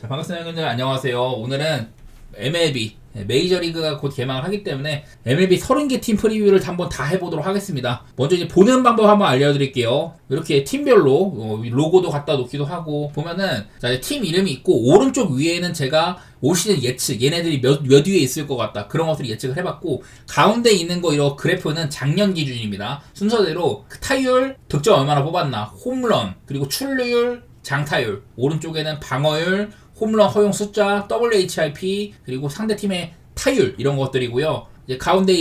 자, 반갑습니다, 형님들. 안녕하세요. 오늘은 MLB 메이저리그가 곧 개막을 하기 때문에 MLB 30개 팀 프리뷰를 한번 다 해보도록 하겠습니다. 먼저 이제 보는 방법 한번 알려드릴게요. 이렇게 팀별로 로고도 갖다 놓기도 하고 보면은 자, 팀 이름이 있고 오른쪽 위에는 제가 올 시즌 예측, 얘네들이 몇 위에 있을 것 같다, 그런 것들을 예측을 해봤고, 가운데 있는 거 이런 그래프는 작년 기준입니다. 순서대로 타율, 득점 얼마나 뽑았나, 홈런, 그리고 출루율, 장타율, 오른쪽에는 방어율, 홈런 허용 숫자, WHIP, 그리고 상대팀의 타율, 이런 것들이고요. 이제 가운데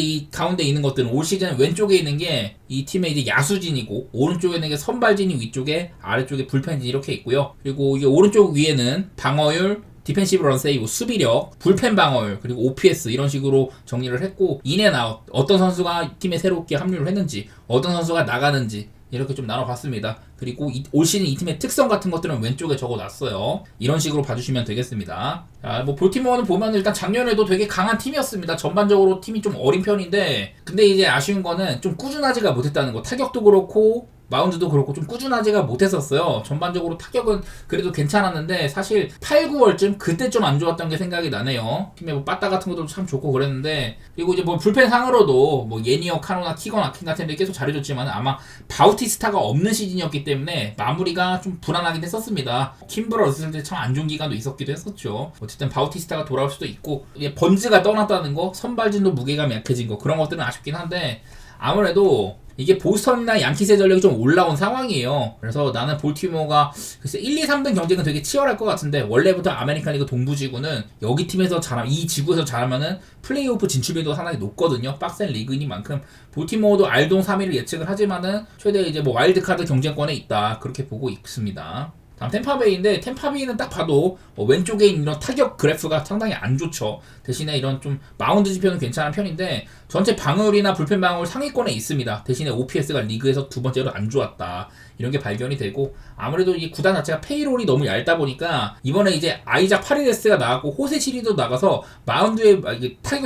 있는 것들은 올 시즌 왼쪽에 있는 게 이 팀의 이제 야수진이고, 오른쪽에 있는 게 선발진이 위쪽에, 아래쪽에 불펜진 이렇게 있고요. 그리고 이게 오른쪽 위에는 방어율, 디펜시브 런 세이브, 수비력, 불펜 방어율, 그리고 OPS 이런 식으로 정리를 했고, 인앤아웃, 어떤 선수가 팀에 새롭게 합류를 했는지, 어떤 선수가 나가는지 이렇게 좀 나눠봤습니다. 그리고 올 시즌 이 팀의 특성 같은 것들은 왼쪽에 적어놨어요. 이런 식으로 봐주시면 되겠습니다. 자, 뭐 볼티모어는 보면 일단 작년에도 되게 강한 팀이었습니다. 전반적으로 팀이 좀 어린 편인데, 근데 이제 아쉬운 거는 좀 꾸준하지가 못했다는 거. 타격도 그렇고 마운드도 그렇고 좀 꾸준하지가 못했었어요. 전반적으로 타격은 그래도 괜찮았는데 사실 8, 9월쯤 그때 좀 안 좋았던 게 생각이 나네요. 팀에 뭐 빠따 같은 것도 참 좋고 그랬는데, 그리고 이제 뭐 불펜 상으로도 뭐 예니어, 카노나, 키건, 아킨 같은 데 계속 잘해줬지만 아마 바우티스타가 없는 시즌이었기 때문에 마무리가 좀 불안하긴 했었습니다. 킴브럴 있을 때 참 안 좋은 기간도 있었기도 했었죠. 어쨌든 바우티스타가 돌아올 수도 있고, 번즈가 떠났다는 거, 선발진도 무게감이 약해진 거, 그런 것들은 아쉽긴 한데, 아무래도 이게 보스턴이나 양키스의 전력이 좀 올라온 상황이에요. 그래서 나는 볼티모어가 글쎄 1, 2, 3등 경쟁은 되게 치열할 것 같은데, 원래부터 아메리칸 리그 동부지구는 여기 팀에서 이 지구에서 잘하면은 플레이오프 진출비도 상당히 높거든요. 빡센 리그이니만큼 볼티모어도 알동 3위를 예측을 하지만은 최대 이제 뭐 와일드카드 경쟁권에 있다, 그렇게 보고 있습니다. 다음 템파베이인데, 템파베이는 딱 봐도 왼쪽에 있는 이런 타격 그래프가 상당히 안 좋죠. 대신에 이런 좀 마운드 지표는 괜찮은 편인데, 전체 방어율이나 불펜 방어율 상위권에 있습니다. 대신에 OPS가 리그에서 두 번째로 안 좋았다, 이런 게 발견이 되고, 아무래도 이 구단 자체가 페이롤이 너무 얇다 보니까 이번에 이제 아이작 파리데스가 나갔고 호세 시리도 나가서 마운드에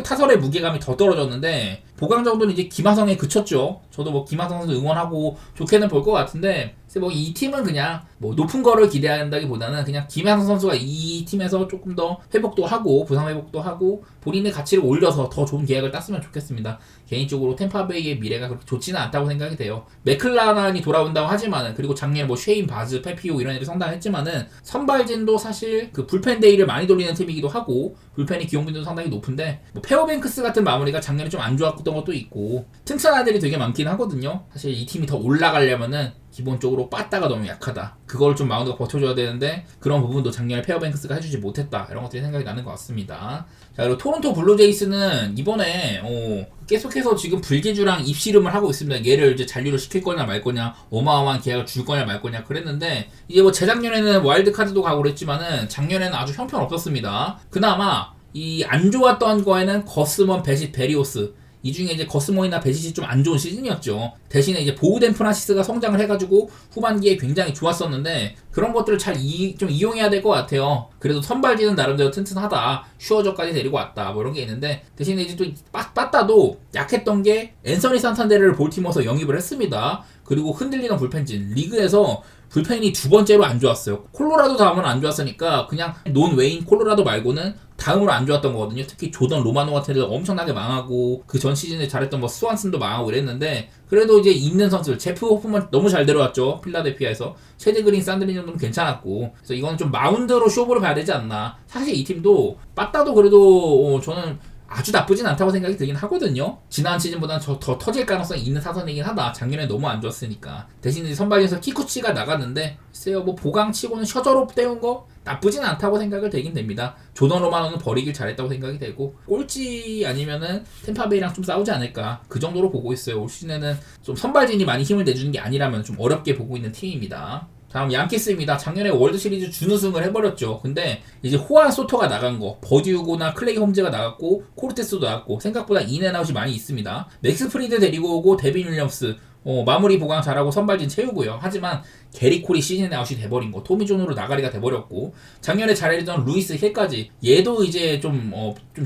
타설의 무게감이 더 떨어졌는데, 보강 정도는 이제 김하성에 그쳤죠. 저도 뭐 김하성 선수 응원하고 좋게는 볼 것 같은데, 뭐 이 팀은 그냥 뭐 높은 거를 기대한다기보다는 그냥 김하성 선수가 이 팀에서 조금 더 회복도 하고 부상 회복도 하고 본인의 가치를 올려서 더 좋은 계약을 땄으면 좋겠습니다. 개인적으로 템파베이의 미래가 그렇게 좋지는 않다고 생각이 돼요. 맥클라난이 돌아온다고 하지만은, 그리고 작년에 뭐 쉐인 바즈, 페피오 이런 애들이 성장했지만은, 선발진도 사실 그 불펜 데이를 많이 돌리는 팀이기도 하고 불펜이 기용빈도 상당히 높은데, 뭐 페어뱅크스 같은 마무리가 작년에 좀 안 좋았던 것도 있고 튼튼한 애들이 되게 많긴 하거든요. 사실 이 팀이 더 올라가려면은 기본적으로 빠따가 너무 약하다, 그걸 좀 마운드가 버텨줘야 되는데 그런 부분도 작년에 페어뱅크스가 해주지 못했다, 이런 것들이 생각이 나는 것 같습니다. 자, 그리고 토론토 블루제이스는 이번에 계속해서 지금 불기주랑 입씨름을 하고 있습니다. 얘를 이제 잔류를 시킬 거냐 말 거냐, 어마어마한 계약을 줄 거냐 말 거냐 그랬는데, 이제 뭐 재작년에는 와일드카드도 가고 그랬지만은 작년에는 아주 형편없었습니다. 그나마 이 안 좋았던 거에는 거스먼, 베싯, 베리오스, 이 중에 이제 거스몬이나 베시시 좀 안 좋은 시즌이었죠. 대신에 이제 보우덴 프란시스가 성장을 해가지고 후반기에 굉장히 좋았었는데, 그런 것들을 좀 이용해야 될 것 같아요. 그래도 선발진은 나름대로 튼튼하다, 슈어저까지 데리고 왔다, 뭐 이런 게 있는데, 대신에 이제 또 빠따도 약했던 게 앤서니 산탄데르를 볼티모어에서 영입을 했습니다. 그리고 흔들리는 불펜진, 리그에서 불펜이 두 번째로 안 좋았어요. 콜로라도 다음은 안 좋았으니까 그냥 논 웨인 콜로라도 말고는 다음으로 안 좋았던 거거든요. 특히 조던 로마노 같은 애들 엄청나게 망하고, 그 전 시즌에 잘했던 뭐 스완슨도 망하고 이랬는데, 그래도 이제 있는 선수들, 제프 호프만 너무 잘 데려왔죠. 필라델피아에서. 체드 그린, 산드린 정도는 괜찮았고, 그래서 이건 좀 마운드로 쇼부를 봐야 되지 않나. 사실 이 팀도 빠따도 그래도 저는 아주 나쁘진 않다고 생각이 들긴 하거든요. 지난 시즌보다는 더 터질 가능성이 있는 타선이긴 하다. 작년에 너무 안 좋았으니까. 대신 선발에서 키쿠치가 나갔는데, 글쎄요, 뭐 보강치고는 셔저로 때운 거 나쁘진 않다고 생각을 되긴 됩니다. 조던 로마노는 버리길 잘했다고 생각이 되고, 꼴찌 아니면은 템파베이랑 좀 싸우지 않을까, 그 정도로 보고 있어요. 올 시즌에는 좀 선발진이 많이 힘을 내주는 게 아니라면 좀 어렵게 보고 있는 팀입니다. 다음 양키스입니다. 작년에 월드시리즈 준우승을 해버렸죠. 근데 이제 호안 소토가 나간 거, 버디우고나 클레이 홈즈가 나갔고 코르테스도 나갔고, 생각보다 인앤아웃이 많이 있습니다. 맥스 프리드 데리고 오고 데빈 윌리엄스, 마무리 보강 잘하고 선발진 채우고요. 하지만 게리 콜이 시즌 아웃이 돼버린 거, 토미존으로 나가리가 돼버렸고, 작년에 잘해주던 루이스 힐까지 얘도 이제 좀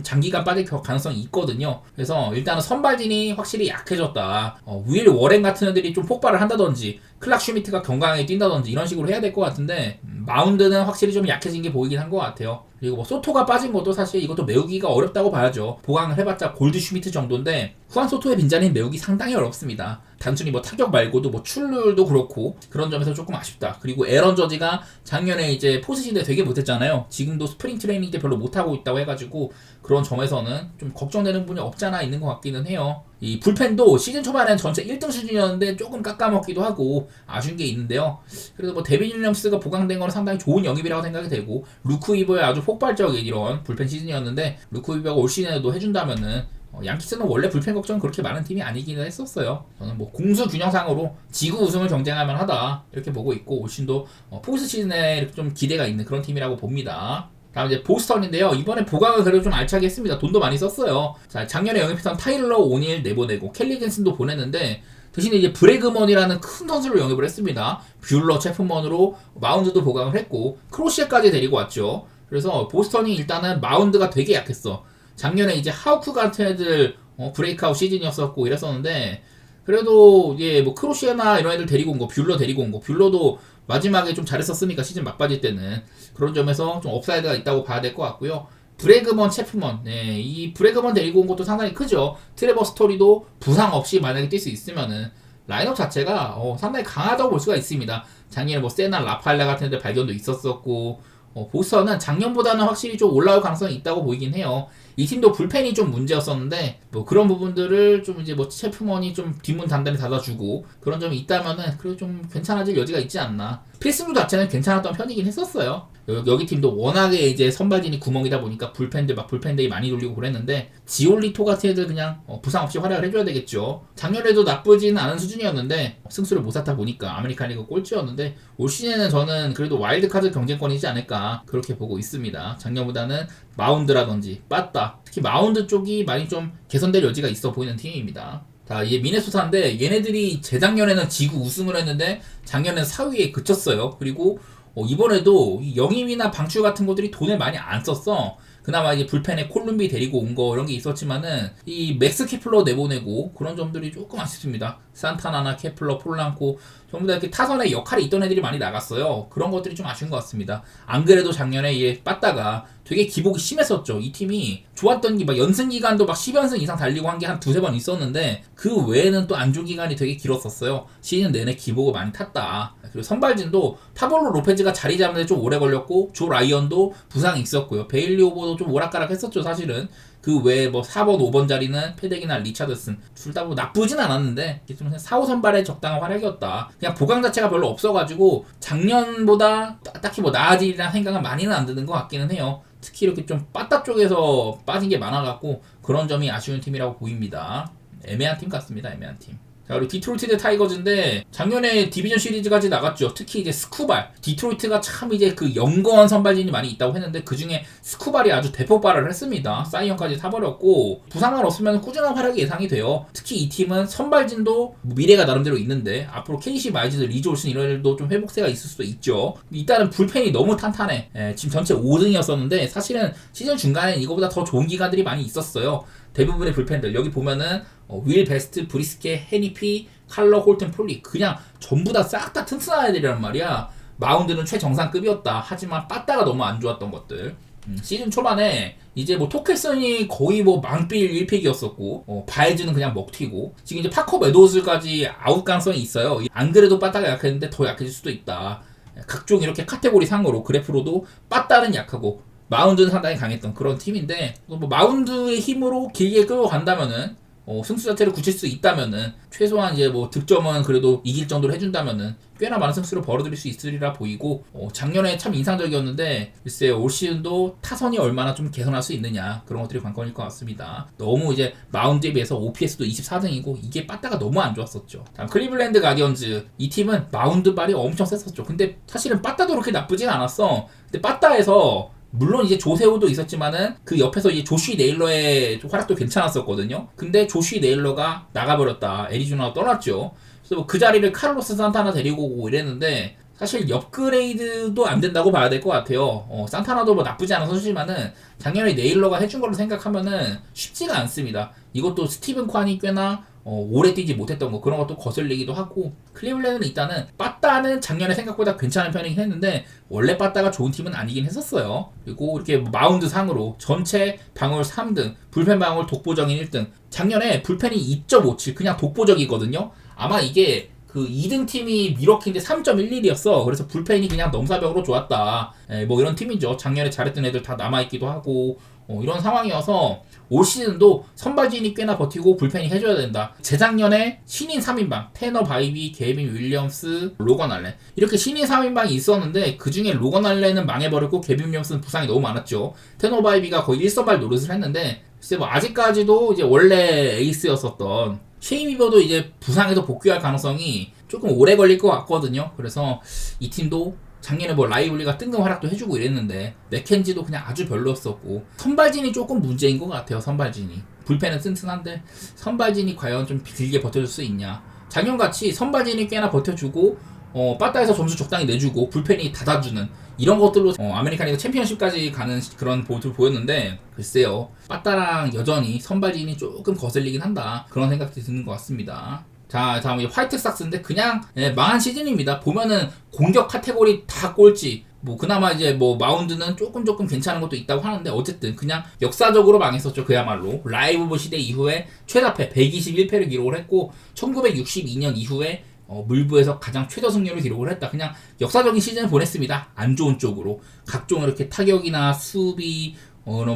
장기간 빠질 가능성이 있거든요. 그래서 일단은 선발진이 확실히 약해졌다. 윌 워렌 같은 애들이 좀 폭발을 한다든지, 클락 슈미트가 건강하게 뛴다든지 이런 식으로 해야 될 것 같은데, 마운드는 확실히 좀 약해진 게 보이긴 한 것 같아요. 그리고 뭐 소토가 빠진 것도 사실 이것도 메우기가 어렵다고 봐야죠. 보강을 해봤자 골드 슈미트 정도인데 후안 소토의 빈자리는 메우기 상당히 어렵습니다. 단순히 뭐 타격 말고도 뭐 출루도 그렇고 그런 점에서 조금 아쉽다. 그리고 에런 저지가 작년에 이제 포스시즌 때 되게 못했잖아요. 지금도 스프링 트레이닝 때 별로 못하고 있다고 해가지고 그런 점에서는 좀 걱정되는 부분이 없잖아 있는 것 같기는 해요. 이 불펜도 시즌 초반엔 전체 1등 수준이었는데 조금 깎아먹기도 하고 아쉬운 게 있는데요. 그래도 뭐 데빈 윌리엄스가 보강된 건 상당히 좋은 영입이라고 생각이 되고, 루크 이버의 아주 폭발적인 이런 불펜 시즌이었는데 루크 이버가 올 시즌에도 해준다면은 양키스는 원래 불펜 걱정 그렇게 많은 팀이 아니기는 했었어요. 저는 뭐 공수 균형상으로 지구 우승을 경쟁할 만하다 이렇게 보고 있고, 올 시즌도 포스트 시즌에 이렇게 좀 기대가 있는 그런 팀이라고 봅니다. 다음 이제 보스턴인데요. 이번에 보강을 그래도 좀 알차게 했습니다. 돈도 많이 썼어요. 자, 작년에 영입했던 타일러 오닐 내보내고 켈리 젠슨도 보냈는데 대신에 이제 브래그먼이라는 큰 선수를 영입을 했습니다. 뷰러, 체프먼으로 마운드도 보강을 했고 크로시에까지 데리고 왔죠. 그래서 보스턴이 일단은 마운드가 되게 약했어. 작년에 이제 하우크 같은 애들 브레이크아웃 시즌이었었고 이랬었는데, 그래도 예, 뭐 크로시에나 이런 애들 데리고 온 거, 뷰러 데리고 온 거, 뷰러도 마지막에 좀 잘했었으니까 시즌 막바지 때는 그런 점에서 좀 업사이드가 있다고 봐야 될 것 같고요. 브래그먼, 체프먼, 네, 이 브래그먼 데리고 온 것도 상당히 크죠. 트레버 스토리도 부상 없이 만약에 뛸 수 있으면은 라인업 자체가 상당히 강하다고 볼 수가 있습니다. 작년에 뭐 세나 라팔라 같은 데 발견도 있었었고, 보스턴은 작년보다는 확실히 좀 올라올 가능성이 있다고 보이긴 해요. 이 팀도 불펜이 좀 문제였었는데 뭐 그런 부분들을 좀 이제 뭐 체프먼이 좀 뒷문 단단히 닫아주고 그런 점이 있다면은 그래도 좀 괜찮아질 여지가 있지 않나. 필승도 자체는 괜찮았던 편이긴 했었어요. 여기 팀도 워낙에 이제 선발진이 구멍이다 보니까 불펜들이 많이 돌리고 그랬는데, 지올리토 같은 애들 그냥 부상 없이 활약을 해줘야 되겠죠. 작년에도 나쁘지는 않은 수준이었는데 승수를 못 샀다 보니까 아메리칸 리그 꼴찌였는데, 올 시즌에는 저는 그래도 와일드카드 경쟁권이지 않을까 그렇게 보고 있습니다. 작년보다는 마운드라든지 빠따, 특히 마운드 쪽이 많이 좀 개선될 여지가 있어 보이는 팀입니다. 자, 이게 미네소타인데 얘네들이 재작년에는 지구 우승을 했는데 작년에는 4위에 그쳤어요. 그리고 이번에도 영입이나 방출 같은 것들이 돈을 많이 안 썼어. 그나마 이제 불펜에 콜룸비 데리고 온 거 이런 게 있었지만은 이 맥스 케플러 내보내고 그런 점들이 조금 아쉽습니다. 산타나나 케플러, 폴랑코 전부 다 이렇게 타선에 역할이 있던 애들이 많이 나갔어요. 그런 것들이 좀 아쉬운 것 같습니다. 안 그래도 작년에 얘 빠따가 되게 기복이 심했었죠. 이 팀이 좋았던 게 막 연승 기간도 막 10연승 이상 달리고 한 게 한 두세 번 있었는데 그 외에는 또 안좋은 기간이 되게 길었었어요. 시즌 내내 기복을 많이 탔다. 그리고 선발진도 파볼로 로페즈가 자리 잡는데 좀 오래 걸렸고, 조 라이언도 부상이 있었고요. 베일리 오버도 좀 오락가락 했었죠, 사실은. 그 외에 뭐 4번, 5번 자리는 패덱이나 리차드슨 둘 다 뭐 나쁘진 않았는데 좀 4, 5선발의 적당한 활약이었다. 그냥 보강 자체가 별로 없어가지고 작년보다 딱히 뭐 나아지리라는 생각은 많이는 안 드는 것 같기는 해요. 특히 이렇게 좀 빠따 쪽에서 빠진 게 많아갖고 그런 점이 아쉬운 팀이라고 보입니다. 애매한 팀 같습니다. 애매한 팀. 자, 그리고 디트로이트 대 타이거즈인데 작년에 디비전 시리즈까지 나갔죠. 특히 이제 스쿠발, 디트로이트가 참 이제 그 연거한 선발진이 많이 있다고 했는데 그 중에 스쿠발이 아주 대폭발을 했습니다. 사이언까지 타버렸고 부상만 없으면 꾸준한 활약이 예상이 돼요. 특히 이 팀은 선발진도 미래가 나름대로 있는데 앞으로 KC 마이즈드, 리즈 올슨 이런 애들도 좀 회복세가 있을 수도 있죠. 일단은 불펜이 너무 탄탄해. 지금 전체 5등이었었는데 사실은 시즌 중간에 이거보다 더 좋은 기간들이 많이 있었어요. 대부분의 불펜들 여기 보면은 윌 베스트, 브리스케, 헤니피, 칼러, 홀튼, 폴리 그냥 전부 다 싹 다 튼튼한 애들이란 말이야. 마운드는 최정상급이었다. 하지만 빠따가 너무 안 좋았던 것들. 시즌 초반에 이제 뭐 토켈슨이 거의 뭐 망필 1픽이었었고 바에즈는 그냥 먹튀고, 지금 이제 파커 메도우즈까지 아웃 가능성이 있어요. 안 그래도 빠따가 약했는데 더 약해질 수도 있다. 각종 이렇게 카테고리 상으로 그래프로도 빠따는 약하고 마운드는 상당히 강했던 그런 팀인데, 뭐 마운드의 힘으로 길게 끌고 간다면은 승수 자체를 굳힐 수 있다면은 최소한 이제 뭐 득점은 그래도 이길 정도로 해준다면은 꽤나 많은 승수를 벌어들일 수 있으리라 보이고, 작년에 참 인상적이었는데 글쎄요, 올 시즌도 타선이 얼마나 좀 개선할 수 있느냐 그런 것들이 관건일 것 같습니다. 너무 이제 마운드에 비해서 OPS도 24등이고 이게 빠따가 너무 안 좋았었죠. 다음 클리블랜드 가디언즈, 이 팀은 마운드발이 엄청 셌었죠. 근데 사실은 빠따도 그렇게 나쁘진 않았어. 근데 빠따에서 물론 이제 조세호도 있었지만은 그 옆에서 이제 조쉬 네일러의 활약도 괜찮았었거든요. 근데 조쉬 네일러가 나가버렸다. 애리조나가 떠났죠. 그래서 뭐 그 자리를 카를로스 산타나 데리고 오고 이랬는데 사실 업그레이드도 안 된다고 봐야 될 것 같아요. 산타나도 뭐 나쁘지 않은 선수지만은 작년에 네일러가 해준 걸로 생각하면은 쉽지가 않습니다. 이것도 스티븐 콴이 꽤나 오래 뛰지 못했던 거 그런 것도 거슬리기도 하고 클리블랜드는 일단은 빠따는 작년에 생각보다 괜찮은 편이긴 했는데 원래 빠따가 좋은 팀은 아니긴 했었어요. 그리고 이렇게 마운드 상으로 전체 방울 3등, 불펜 방울 독보적인 1등. 작년에 불펜이 2.57 그냥 독보적이거든요. 아마 이게 그 2등 팀이 미러키인데 3.11이었어. 그래서 불펜이 그냥 넘사벽으로 좋았다. 뭐 이런 팀이죠. 작년에 잘했던 애들 다 남아있기도 하고 이런 상황이어서 올 시즌도 선발진이 꽤나 버티고 불펜이 해줘야 된다. 재작년에 신인 3인방 테너 바이비, 게빈 윌리엄스, 로건 알렌 이렇게 신인 3인방이 있었는데 그 중에 로건 알렌은 망해버렸고 게빈 윌리엄스는 부상이 너무 많았죠. 테너 바이비가 거의 1선발 노릇을 했는데 글쎄 뭐 아직까지도 이제 원래 에이스였었던 쉐이 비버도 이제 부상에서 복귀할 가능성이 조금 오래 걸릴 것 같거든요. 그래서 이 팀도 작년에 뭐 라이블리가 뜬금 활약도 해주고 이랬는데 맥켄지도 그냥 아주 별로였었고 선발진이 조금 문제인 것 같아요. 선발진이 불펜은 튼튼한데 선발진이 과연 좀 길게 버텨줄 수 있냐. 작년같이 선발진이 꽤나 버텨주고 빠따에서 점수 적당히 내주고 불펜이 닫아주는 이런 것들로 아메리칸 리그 챔피언십까지 가는 그런 모습을 보였는데 글쎄요 빠따랑 여전히 선발진이 조금 거슬리긴 한다 그런 생각이 드는 것 같습니다. 자 다음 이제 화이트삭스인데 그냥 망한 시즌입니다. 보면은 공격 카테고리 다 꼴찌 뭐 그나마 이제 뭐 마운드는 조금 괜찮은 것도 있다고 하는데 어쨌든 그냥 역사적으로 망했었죠. 그야말로 라이브 시대 이후에 최다패 121패를 기록을 했고 1962년 이후에 물부에서 가장 최저 승률을 기록을 했다. 그냥 역사적인 시즌을 보냈습니다. 안 좋은 쪽으로 각종 이렇게 타격이나 수비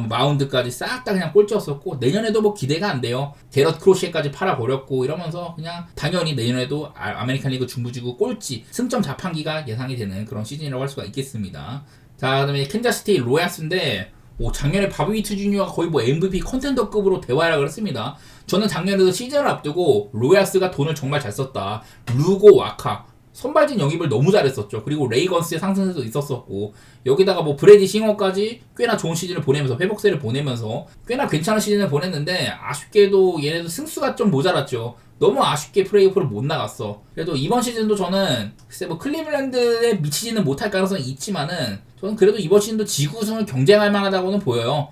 마운드까지 싹 다 그냥 꼴찌였었고 내년에도 뭐 기대가 안 돼요. 게럿 크로시에까지 팔아버렸고 이러면서 그냥 당연히 내년에도 아메리칸 리그 중부지구 꼴찌 승점 자판기가 예상이 되는 그런 시즌이라고 할 수가 있겠습니다. 자 그다음에 캔자스시티 로얄스인데 작년에 바비 위트 주니어가 거의 뭐 MVP 컨텐더급으로 대활약을 했습니다. 저는 작년에도 시즌을 앞두고 로얄스가 돈을 정말 잘 썼다. 루고 와카 선발진 영입을 너무 잘했었죠. 그리고 레이건스의 상승세도 있었었고 여기다가 뭐 브래디 싱어까지 꽤나 좋은 시즌을 보내면서 회복세를 보내면서 꽤나 괜찮은 시즌을 보냈는데 아쉽게도 얘네도 승수가 좀 모자랐죠. 너무 아쉽게 플레이오프를 못 나갔어. 그래도 이번 시즌도 저는 글쎄 뭐 클리블랜드에 미치지는 못할 가능성이 있지만은 저는 그래도 이번 시즌도 지구 우승을 경쟁할 만하다고는 보여요.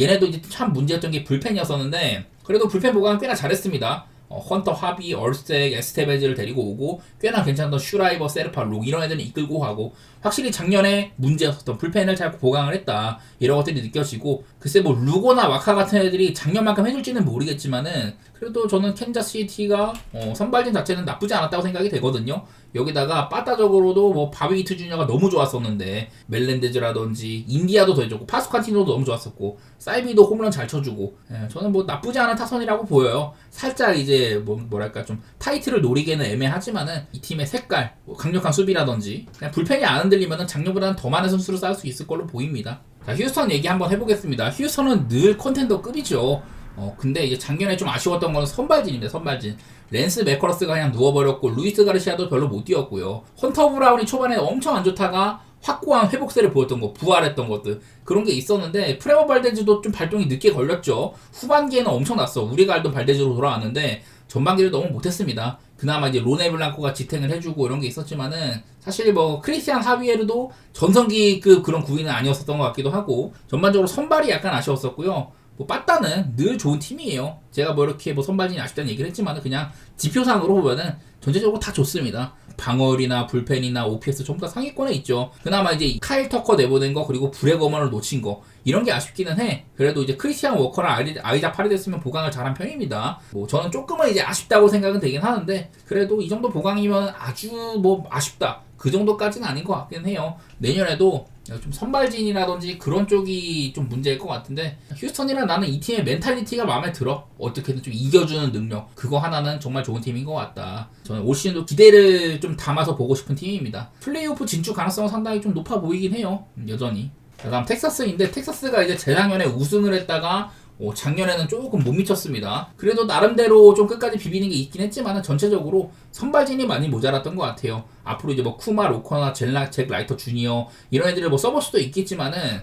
얘네도 이제 참 문제였던 게 불펜이었었는데 그래도 불펜 보강은 꽤나 잘했습니다. 헌터, 하비, 얼스텍, 에스테베즈를 데리고 오고 꽤나 괜찮던 슈라이버, 세르파, 록 이런 애들을 이끌고 가고 확실히 작년에 문제였었던 불펜을 잘 보강을 했다 이런 것들이 느껴지고 글쎄 뭐 루고나 와카 같은 애들이 작년만큼 해줄지는 모르겠지만은 그래도 저는 캔자스시티가 선발진 자체는 나쁘지 않았다고 생각이 되거든요. 여기다가 빠따적으로도 뭐 바비 위트 주니어가 너무 좋았었는데 멜렌데즈라든지 인디아도 더 해줬고 파스칸티노도 너무 좋았었고 사이비도 홈런 잘 쳐주고 저는 뭐 나쁘지 않은 타선이라고 보여요. 살짝 이제 뭐랄까 좀 타이틀을 노리기에는 애매하지만은 이 팀의 색깔 뭐 강력한 수비라든지 그냥 불펜이 안 흔들리면은 작년보다는 더 많은 선수를 쌓을 수 있을 걸로 보입니다. 자 휴스턴 얘기 한번 해보겠습니다. 휴스턴은 늘 컨텐더급이죠. 근데 이제 작년에 좀 아쉬웠던 거는 선발진입니다. 선발진. 랜스 매커러스가 그냥 누워버렸고 루이스 가르시아도 별로 못 뛰었고요. 헌터 브라운이 초반에 엄청 안 좋다가 확고한 회복세를 보였던 거, 부활했던 것들 그런 게 있었는데 프레모 발데즈도 좀 발동이 늦게 걸렸죠. 후반기에는 엄청 났어. 우리가 알던 발데즈로 돌아왔는데 전반기를 너무 못했습니다. 그나마 이제 로네 블랑코가 지탱을 해주고 이런 게 있었지만은 사실 뭐 크리스티안 하비에르도 전성기급 그런 구위는 아니었었던 것 같기도 하고 전반적으로 선발이 약간 아쉬웠었고요. 뭐 빠따는 늘 좋은 팀이에요. 제가 뭐 이렇게 뭐 선발진이 아쉽다는 얘기를 했지만 그냥 지표상으로 보면은 전체적으로 다 좋습니다. 방어율이나 불펜이나 OPS 전부 다 상위권에 있죠. 그나마 이제 카일 터커 내보낸 거 그리고 브레거먼을 놓친 거 이런 게 아쉽기는 해. 그래도 이제 크리스티안 워커랑 아이자 파리데스면 보강을 잘한 편입니다. 뭐 저는 조금은 이제 아쉽다고 생각은 되긴 하는데 그래도 이 정도 보강이면 아주 뭐 아쉽다 그 정도까지는 아닌 것 같긴 해요. 내년에도 좀 선발진이라든지 그런 쪽이 좀 문제일 것 같은데 휴스턴이랑 나는 이 팀의 멘탈리티가 마음에 들어. 어떻게든 좀 이겨주는 능력 그거 하나는 정말 좋은 팀인 것 같다. 저는 올 시즌도 기대를 좀 담아서 보고 싶은 팀입니다. 플레이오프 진출 가능성은 상당히 좀 높아 보이긴 해요. 여전히. 다음 텍사스인데 텍사스가 이제 재작년에 우승을 했다가 작년에는 조금 못 미쳤습니다. 그래도 나름대로 좀 끝까지 비비는 게 있긴 했지만 전체적으로 선발진이 많이 모자랐던 것 같아요. 앞으로 이제 뭐 쿠마, 로커나 잭 라이터 주니어 이런 애들을 뭐 써볼 수도 있겠지만은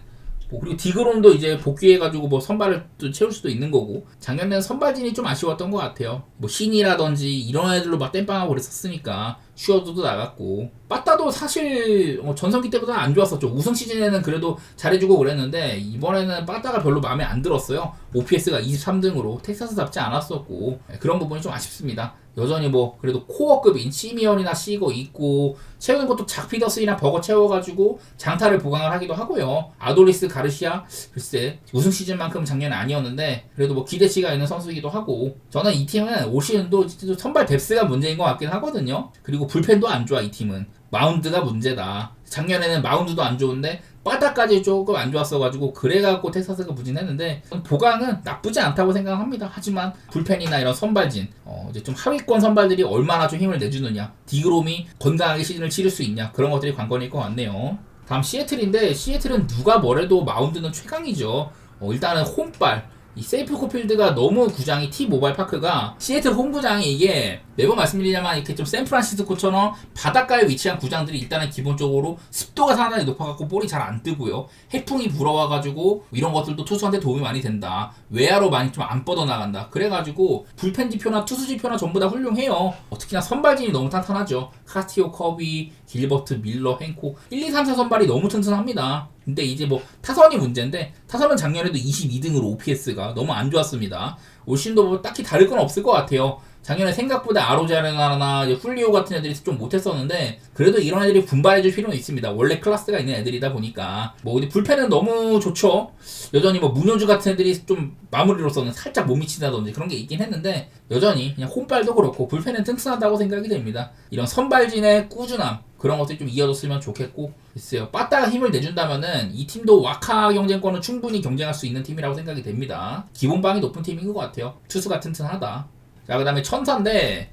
그리고 디그롬도 이제 복귀해가지고 뭐 선발을 또 채울 수도 있는 거고 작년에는 선발진이 좀 아쉬웠던 것 같아요. 뭐 신이라든지 이런 애들로 막 땜빵하고 그랬었으니까 슈어드도 나갔고 빠따도 사실 전성기 때보다 안 좋았었죠. 우승 시즌에는 그래도 잘해주고 그랬는데 이번에는 빠따가 별로 마음에 안 들었어요. OPS가 23등으로 텍사스답지 않았었고 그런 부분이 좀 아쉽습니다. 여전히 뭐 그래도 코어급인 시미언이나 시거 있고 채우는 것도 작 피더슨이나 버거 채워가지고 장타를 보강을 하기도 하고요. 아돌리스 가르시아 글쎄 우승 시즌만큼 작년에 아니었는데 그래도 뭐 기대치가 있는 선수이기도 하고 저는 이 팀은 올 시즌도 선발 뎁스가 문제인 것 같긴 하거든요. 그리고 불펜도 안 좋아 이 팀은. 마운드가 문제다. 작년에는 마운드도 안 좋은데 바닥까지 조금 안 좋았어가지고 그래갖고 텍사스가 부진했는데 보강은 나쁘지 않다고 생각합니다. 하지만 불펜이나 이런 선발진 이제 좀 하위권 선발들이 얼마나 좀 힘을 내주느냐 디그롬이 건강하게 시즌을 치를 수 있냐 그런 것들이 관건일 것 같네요. 다음 시애틀인데 시애틀은 누가 뭐래도 마운드는 최강이죠. 일단은 홈발 이 세이프 코필드가 너무 구장이 T-모바일 파크가 시애틀 홈구장이 이게 매번 말씀드리자만 이렇게 좀 샌프란시스코처럼 바닷가에 위치한 구장들이 일단은 기본적으로 습도가 상당히 높아갖고 볼이 잘 안 뜨고요. 해풍이 불어와가지고 이런 것들도 투수한테 도움이 많이 된다. 외야로 많이 좀 안 뻗어나간다. 그래가지고 불펜 지표나 투수 지표나 전부 다 훌륭해요. 특히나 선발진이 너무 탄탄하죠. 카스티오, 커비, 길버트, 밀러, 행코 1, 2, 3, 4 선발이 너무 튼튼합니다. 근데 이제 뭐 타선이 문제인데 타선은 작년에도 22등으로 OPS가 너무 안 좋았습니다. 올 시즌도 뭐 딱히 다를 건 없을 것 같아요. 작년에 생각보다 아로자르나나 훌리오 같은 애들이 좀 못했었는데 그래도 이런 애들이 분발해줄 필요는 있습니다. 원래 클래스가 있는 애들이다 보니까 뭐 근데 불펜은 너무 좋죠. 여전히 뭐 문효주 같은 애들이 좀 마무리로서는 살짝 못 미친다든지 그런 게 있긴 했는데 여전히 그냥 홈발도 그렇고 불펜은 튼튼하다고 생각이 됩니다. 이런 선발진의 꾸준함 그런 것들이 좀 이어졌으면 좋겠고 글쎄요. 빠따가 힘을 내준다면은 이 팀도 와카 경쟁권은 충분히 경쟁할 수 있는 팀이라고 생각이 됩니다. 기본방이 높은 팀인 것 같아요. 투수가 튼튼하다. 자, 그 다음에 천사인데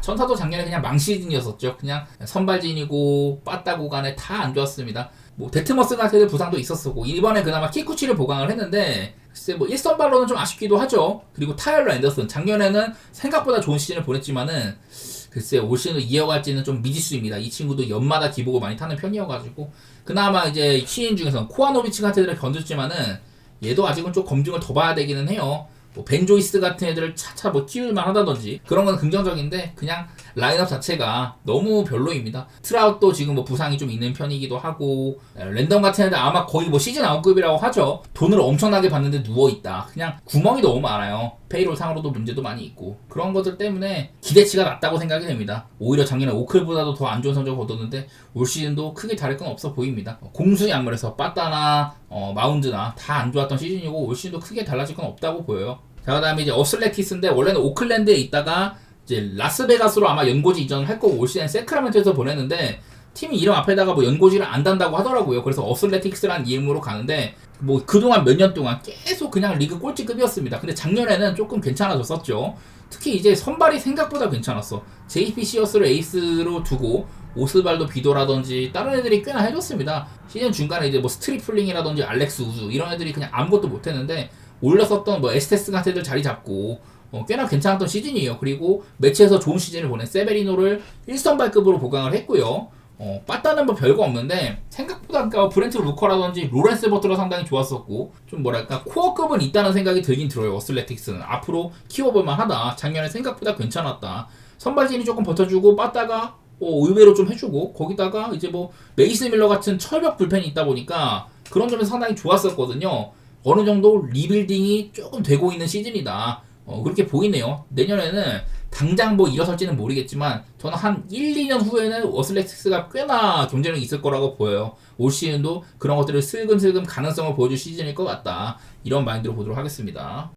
천사도 작년에 그냥 망시즌이었었죠. 그냥 선발진이고 빠따 구간에 다 안 좋았습니다. 뭐 데트머스 같은 부상도 있었었고 이번에 그나마 키쿠치를 보강을 했는데 글쎄 뭐 1선발로는 좀 아쉽기도 하죠. 그리고 타일러 앤더슨 작년에는 생각보다 좋은 시즌을 보냈지만은 글쎄 올 시즌도 이어갈지는 좀 미지수입니다. 이 친구도 연마다 기복을 많이 타는 편이어가지고 그나마 이제 신인 중에서 코아노비치 같은 애들을 건졌지만은 얘도 아직은 좀 검증을 더 봐야 되기는 해요. 뭐 벤조이스 같은 애들을 차차 뭐 키울만 하다든지 그런 건 긍정적인데 그냥 라인업 자체가 너무 별로입니다. 트라웃도 지금 뭐 부상이 좀 있는 편이기도 하고 랜덤 같은 애들 아마 거의 뭐 시즌 아웃급이라고 하죠. 돈을 엄청나게 받는데 누워있다. 그냥 구멍이 너무 많아요. 페이롤 상으로도 문제도 많이 있고 그런 것들 때문에 기대치가 낮다고 생각이 됩니다. 오히려 작년에 오클보다도 더 안 좋은 성적을 거뒀는데 올 시즌도 크게 다를 건 없어 보입니다. 공수양물에서 빠따나 마운드나 다 안 좋았던 시즌이고 올 시즌도 크게 달라질 건 없다고 보여요. 자, 그 다음에 이제 어슬레티스인데 원래는 오클랜드에 있다가 이제 라스베가스로 아마 연고지 이전을 할 거고 올 시즌 세크라멘토에서 보냈는데 팀이 이름 앞에다가 뭐 연고지를 안 단다고 하더라고요. 그래서 어슬레틱스라는 이름으로 가는데 뭐 그동안 몇 년 동안 계속 그냥 리그 꼴찌급이었습니다. 근데 작년에는 조금 괜찮아졌었죠. 특히 이제 선발이 생각보다 괜찮았어. JP 시어스를 에이스로 두고 오스발도 비도라든지 다른 애들이 꽤나 해줬습니다. 시즌 중간에 이제 뭐 스트리플링이라든지 알렉스 우즈 이런 애들이 그냥 아무것도 못했는데 올렸었던 뭐 에스테스 같은 애들 자리 잡고 꽤나 괜찮았던 시즌이에요. 그리고 매치에서 좋은 시즌을 보낸 세베리노를 1선발급으로 보강을 했고요. 빠따는 뭐 별거 없는데 생각보다 그러니까 브렌트 루커라든지 로렌스 버틀러 상당히 좋았었고 좀 뭐랄까 코어급은 있다는 생각이 들긴 들어요. 어슬레틱스는 앞으로 키워볼만 하다. 작년에 생각보다 괜찮았다. 선발진이 조금 버텨주고 빠따가 의외로 좀 해주고 거기다가 이제 뭐 메이스 밀러 같은 철벽 불펜이 있다 보니까 그런 점에서 상당히 좋았었거든요. 어느 정도 리빌딩이 조금 되고 있는 시즌이다. 그렇게 보이네요. 내년에는 당장 뭐 일어설지는 모르겠지만 저는 한 1, 2년 후에는 어슬레틱스가 꽤나 경쟁력이 있을 거라고 보여요. 올 시즌도 그런 것들을 슬금슬금 가능성을 보여줄 시즌일 것 같다. 이런 마인드로 보도록 하겠습니다.